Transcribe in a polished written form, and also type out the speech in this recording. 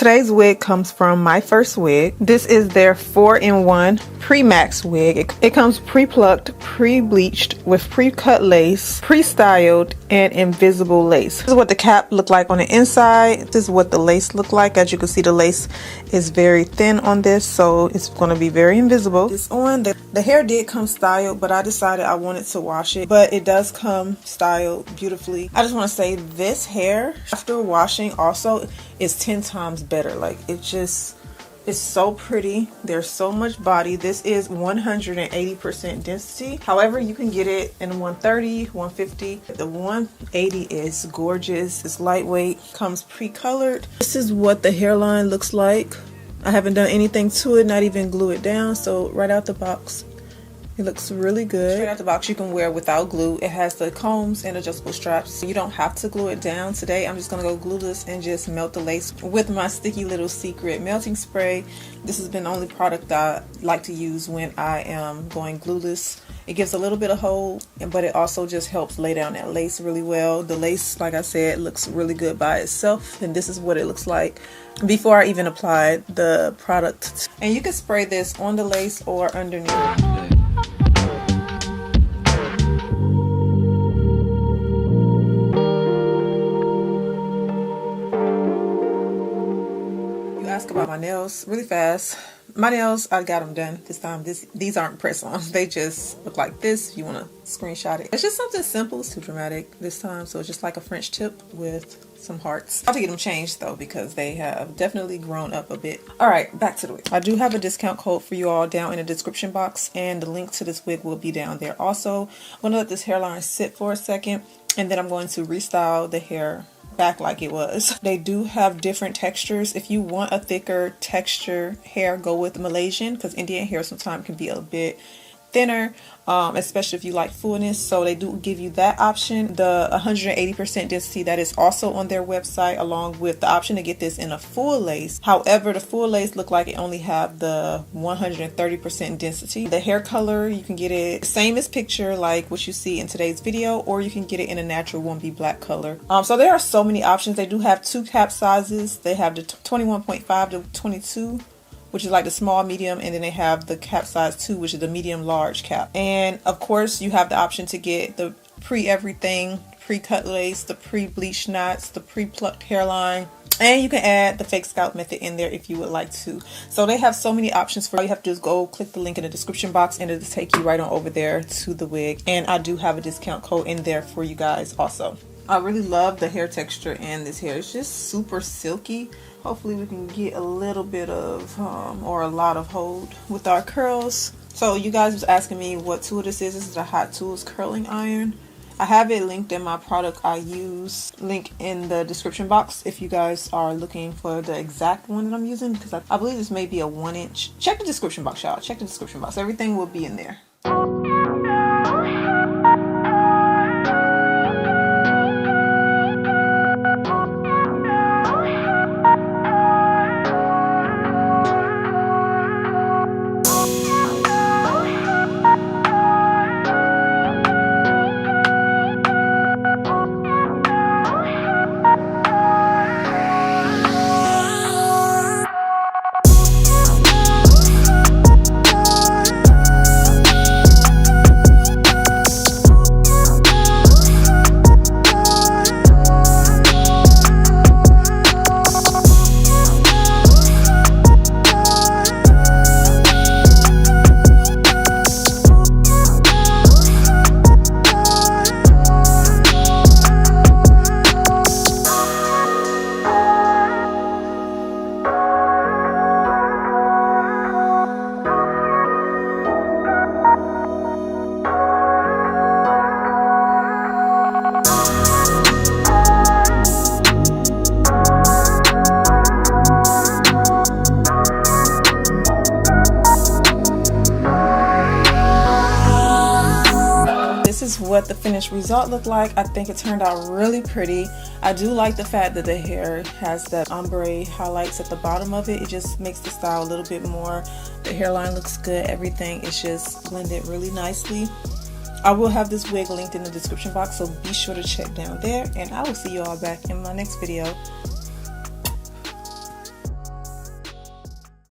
Today's wig comes from MyFirstWig. This is their 4-in-1 Pre-Max wig. It comes pre-plucked, pre-bleached with pre-cut lace, pre-styled, and invisible lace. This is what the cap looked like on the inside. This is what the lace looked like. As you can see, the lace is very thin on this, so it's going to be very invisible. It's on. The hair did come styled, but I decided I wanted to wash it. But it does come styled beautifully. I just want to say this hair, after washing, also is 10 times better. Like, it's so pretty. There's so much body. This is 180% density. However, you can get it in 130, 150. The 180 is gorgeous. It's lightweight, comes pre-colored. This is what the hairline looks like. I haven't done anything to it, not even glue it down. So right out the box, it looks really good. Straight out the box, you can wear without glue. It has the combs and adjustable straps, so you don't have to glue it down. Today, I'm just gonna go glueless and just melt the lace with my sticky little secret melting spray. This has been the only product that I like to use when I am going glueless. It gives a little bit of hold, but it also just helps lay down that lace really well. The lace, like I said, looks really good by itself, and this is what it looks like before I even applied the product. And you can spray this on the lace or underneath. Ask about my nails really fast. My nails, I got them done this time. These aren't press-ons. They just look like this. If you want to screenshot it, it's just something simple. It's too dramatic this time, so it's just like a French tip with some hearts. I have to get them changed though, because they have definitely grown up a bit. All right, back to the wig. I do have a discount code for you all down in the description box, and the link to this wig will be down there also. I'm gonna let this hairline sit for a second, and then I'm going to restyle the hair back like it was. They do have different textures. If you want a thicker texture hair, go with Malaysian, because Indian hair sometimes can be a bit thinner, especially if you like fullness. So they do give you that option. The 180% density, that is also on their website, along with the option to get this in a full lace. However, the full lace look like it only have the 130% density. The hair color, you can get it same as picture, like what you see in today's video, or you can get it in a natural 1B black color. So there are so many options. They do have 2 cap sizes. They have the 21.5 to 22, which is like the small medium, and then they have the cap size 2, which is the medium large cap. And of course, you have the option to get the pre-everything, pre-cut lace, the pre-bleached knots, the pre-plucked hairline, and you can add the fake scalp method in there if you would like to. So they have so many options for you. All you have to do is go click the link in the description box, and it'll take you right on over there to the wig. And I do have a discount code in there for you guys also. I really love the hair texture in this hair. It's just super silky. Hopefully we can get a little bit of or a lot of hold with our curls. So you guys was asking me what tool this is. This is a Hot Tools curling iron. I have it linked in my product I use link in the description box if you guys are looking for the exact one that I'm using, because I believe this may be a 1-inch. Check the description box, y'all. Check the description box. Everything will be in there. This is what the finished result looked like. I think it turned out really pretty. I do like the fact that the hair has that ombre highlights at the bottom of it. It just makes the style a little bit more. The hairline looks good. Everything is just blended really nicely. I will have this wig linked in the description box, so be sure to check down there, and I will see you all back in my next video.